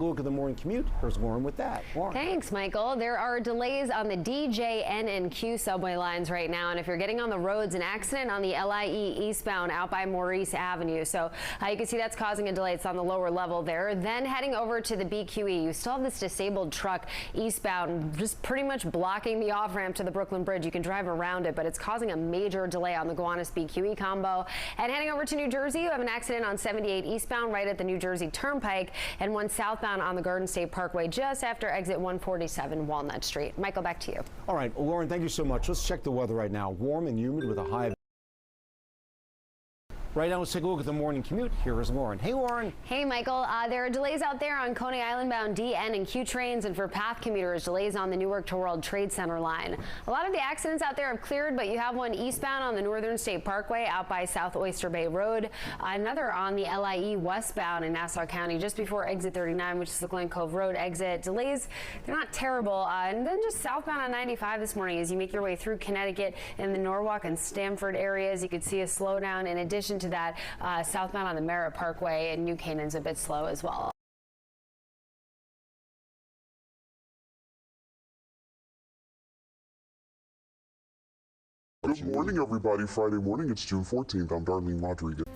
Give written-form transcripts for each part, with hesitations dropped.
Look at the morning commute. Here's Lauren with that. Lauren. Thanks, Michael. There are delays on the D, J, N, and Q subway lines right now. And if you're getting on the roads, an accident on the LIE eastbound out by Maurice Avenue. So you can see that's causing a delay. It's on the lower level there. Then heading over to the BQE, you still have this disabled truck eastbound, just pretty much blocking the off-ramp to the Brooklyn Bridge. You can drive around it, but it's causing a major delay on the Gowanus BQE combo. And heading over to New Jersey, you have an accident on 78 eastbound right at the New Jersey Turnpike, and one southbound on the Garden State Parkway just after exit 147 Walnut Street. Michael, back to you. All right, Lauren, thank you so much. Let's check the weather right now. Warm and humid with a high of... Right now, let's take a look at the morning commute. Here is Lauren. Hey, Lauren. Hey, Michael. There are delays out there on Coney Island bound D, N, and Q trains, and for path commuters, delays on the Newark to World Trade Center line. A lot of the accidents out there have cleared, but you have one eastbound on the Northern State Parkway out by South Oyster Bay Road. Another on the LIE westbound in Nassau County just before exit 39, which is the Glen Cove Road exit. Delays, they're not terrible. And then just southbound on 95 this morning as you make your way through Connecticut in the Norwalk and Stamford areas. You could see a slowdown. In addition to that, southbound on the Merritt Parkway and New Canaan's a bit slow as well. Good morning, everybody. Friday morning, it's June 14th. I'm Darlene Rodriguez.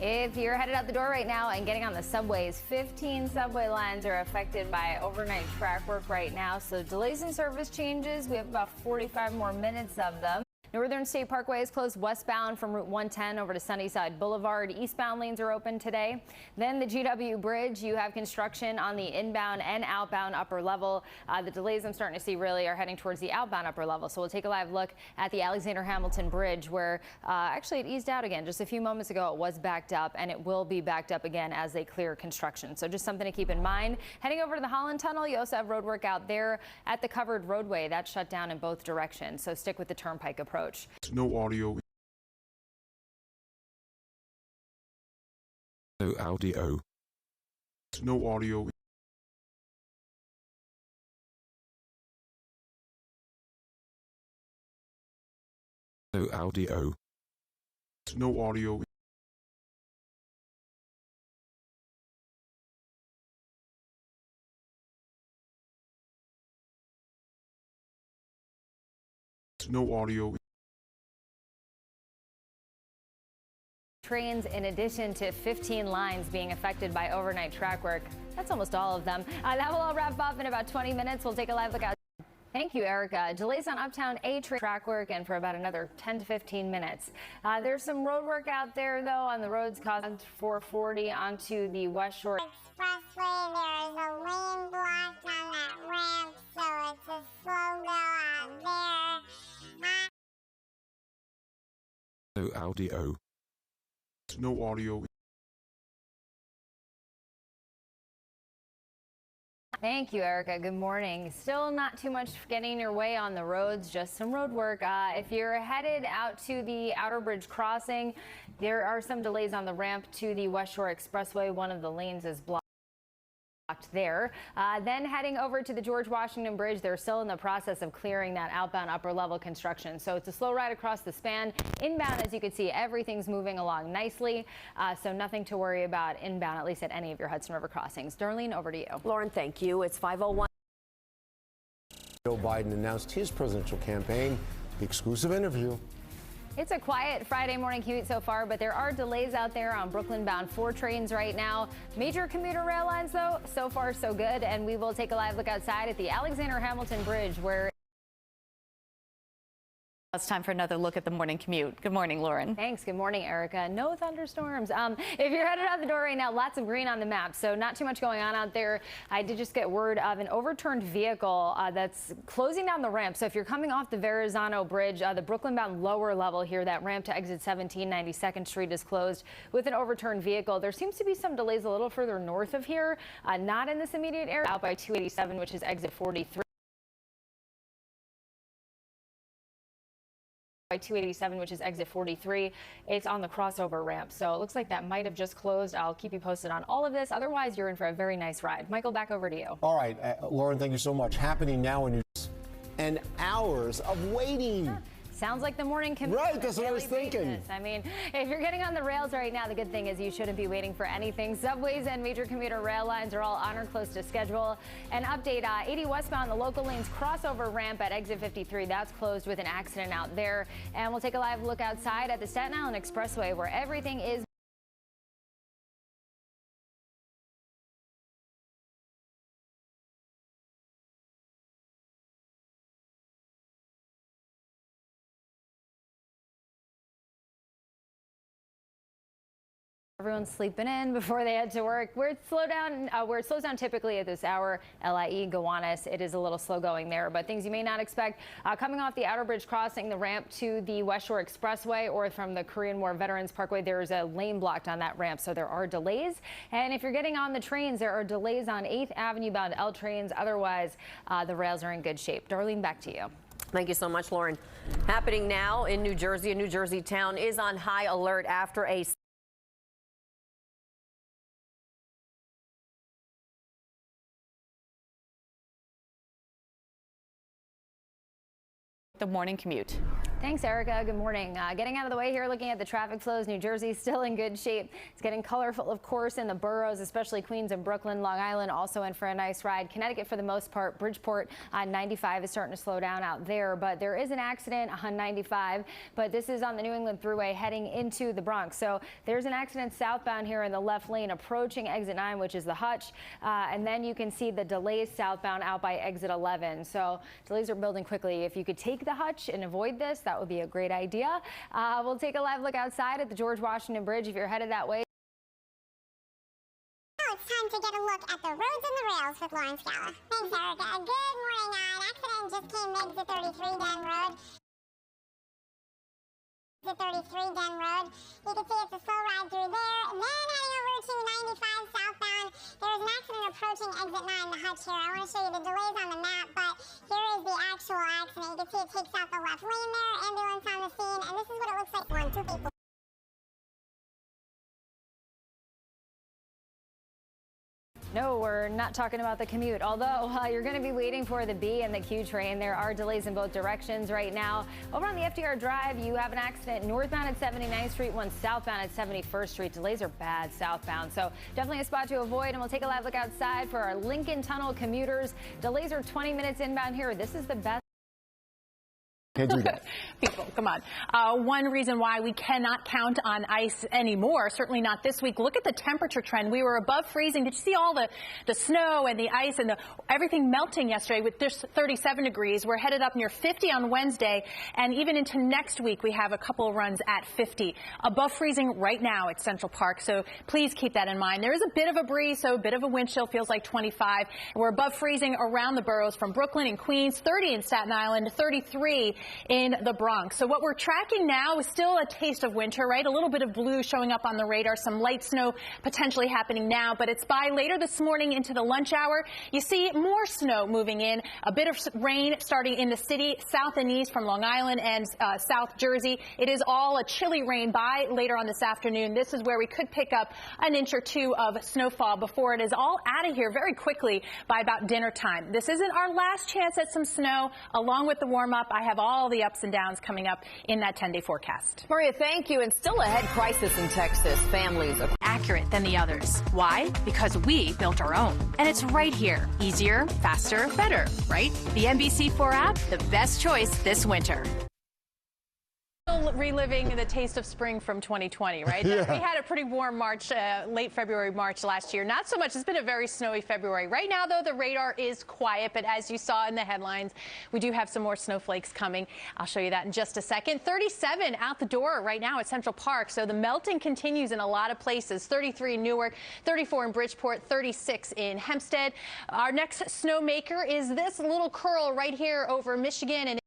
If you're headed out the door right now and getting on the subways, 15 subway lines are affected by overnight track work right now. So delays in service changes. We have about 45 more minutes of them. Northern State Parkway is closed westbound from Route 110 over to Sunnyside Boulevard. Eastbound lanes are open today. Then the GW Bridge, you have construction on the inbound and outbound upper level. The delays I'm starting to see really are heading towards the outbound upper level. So we'll take a live look at the Alexander Hamilton Bridge where actually it eased out again. Just a few moments ago it was backed up, and it will be backed up again as they clear construction. So just something to keep in mind. Heading over to the Holland Tunnel, you also have road work out there at the covered roadway. That's shut down in both directions. So stick with the Turnpike approach. No audio. No audio. No audio. No audio. No audio. No audio. Trains, in addition to 15 lines being affected by overnight track work. That's almost all of them. That will all wrap up in about 20 minutes. We'll take a live look out. Thank you, Erica. Delays on Uptown A track work and for about another 10 to 15 minutes. There's some road work out there, though, on the roads causing 440 onto the West Shore Expressway. There is a lane blocked on that ramp, so it's a slow go out there. No audio. No audio. Thank you, Erica. Good morning. Still not too much getting your way on the roads, just some road work. If you're headed out to the Outer Bridge crossing, there are some delays on the ramp to the West Shore Expressway. One of the lanes is blocked there. Then heading over to the George Washington Bridge, they're still in the process of clearing that outbound upper level construction. So it's a slow ride across the span. Inbound, as you can see, everything's moving along nicely. So nothing to worry about inbound, at least at any of your Hudson River crossings. Darlene, over to you. Lauren, thank you. It's 5:01. Joe Biden announced his presidential campaign. The exclusive interview. It's a quiet Friday morning commute so far, but there are delays out there on Brooklyn-bound 4 trains right now. Major commuter rail lines, though, so far so good. And we will take a live look outside at the Alexander Hamilton Bridge, where It's time for another look at the morning commute. Good morning, Lauren. Thanks. Good morning, Erica. No thunderstorms. If you're headed out the door right now, lots of green on the map, so not too much going on out there. I did just get word of an overturned vehicle that's closing down the ramp. So if you're coming off the Verrazano Bridge, the Brooklyn-bound lower level here, that ramp to exit 92nd Street is closed with an overturned vehicle. There seems to be some delays a little further north of here, not in this immediate area, out by 287, which is exit 43. By 287, which is exit 43. It's on the crossover ramp, so it looks like that might have just closed. I'll keep you posted on all of this. Otherwise, you're in for a very nice ride. Michael, back over to you. All right, Lauren, thank you so much. Happening now in and hours of waiting. Sounds like the morning commute. Right, that's what I was thinking. I mean, if you're getting on the rails right now, the good thing is you shouldn't be waiting for anything. Subways and major commuter rail lines are all on or close to schedule. An update, 80 westbound, the local lanes crossover ramp at exit 53. That's closed with an accident out there. And we'll take a live look outside at the Staten Island Expressway where everything is everyone's sleeping in before they head to work. Where it slows down typically at this hour, LIE, Gowanus, it is a little slow going there, but things you may not expect coming off the Outer Bridge crossing the ramp to the West Shore Expressway or from the Korean War Veterans Parkway, there's a lane blocked on that ramp, so there are delays. And if you're getting on the trains, there are delays on 8th Avenue bound L trains. Otherwise, the rails are in good shape. Darlene, back to you. Thank you so much, Lauren. Happening now in New Jersey, a New Jersey town is on high alert after a The morning commute. Thanks, Erica. Good morning. Getting out of the way here, looking at the traffic flows. New Jersey still in good shape. It's getting colorful, of course, in the boroughs, especially Queens and Brooklyn. Long Island also in for a nice ride. Connecticut, for the most part. Bridgeport on 95 is starting to slow down out there, but there is an accident on 95. But this is on the New England Thruway heading into the Bronx. So there's an accident southbound here in the left lane approaching exit 9, which is the Hutch. And then you can see the delays southbound out by exit 11. So delays are building quickly. If you could take the Hutch and avoid this, that would be a great idea. We'll take a live look outside at the George Washington Bridge if you're headed that way. Now it's time to get a look at the roads and the rails with Lauren Scala. Thanks, Erica. Good morning. An accident just came exit 33 Den Road. Exit 33 Den Road. You can see it's a slow ride through there. And then heading over to 95 southbound, there was an accident approaching exit 9, the Hutch here. I want to show you the delays on the map, but here is the actual accident. You can see it takes out the left lane there, ambulance on the scene, and this is what it looks like. Two people. No, we're not talking about the commute, although you're going to be waiting for the B and the Q train. There are delays in both directions right now. Over on the FDR Drive, you have an accident northbound at 79th Street, one southbound at 71st Street. Delays are bad southbound, so definitely a spot to avoid. And we'll take a live look outside for our Lincoln Tunnel commuters. Delays are 20 minutes inbound here. This is the best. Can't do that. People, come on. One reason why we cannot count on ice anymore, certainly not this week. Look at the temperature trend. We were above freezing. Did you see all the snow and the ice and everything melting yesterday with this 37 degrees? We're headed up near 50 on Wednesday, and even into next week we have a couple of runs at 50. Above freezing right now at Central Park, so please keep that in mind. There is a bit of a breeze, so a bit of a wind chill, feels like 25. We're above freezing around the boroughs from Brooklyn and Queens, 30 in Staten Island, 33 in the Bronx. So what we're tracking now is still a taste of winter, right? A little bit of blue showing up on the radar, some light snow potentially happening now, but it's by later this morning into the lunch hour. You see more snow moving in, a bit of rain starting in the city, south and east from Long Island and South Jersey. It is all a chilly rain by later on this afternoon. This is where we could pick up an inch or two of snowfall before it is all out of here very quickly by about dinner time. This isn't our last chance at some snow. Along with the warm up, I have all the ups and downs coming up in that 10-day forecast. Maria, thank you. And still a head crisis in Texas. Families accurate than the others. Why? Because we built our own. And it's right here. Easier, faster, better, right? The NBC4 app, the best choice this winter. Reliving the taste of spring from 2020, right? Yeah. We had a pretty warm March, late February, March last year. Not so much. It's been a very snowy February. Right now, though, the radar is quiet, but as you saw in the headlines, we do have some more snowflakes coming. I'll show you that in just a second. 37 out the door right now at Central Park, so the melting continues in a lot of places. 33 in Newark, 34 in Bridgeport, 36 in Hempstead. Our next snowmaker is this little curl right here over Michigan and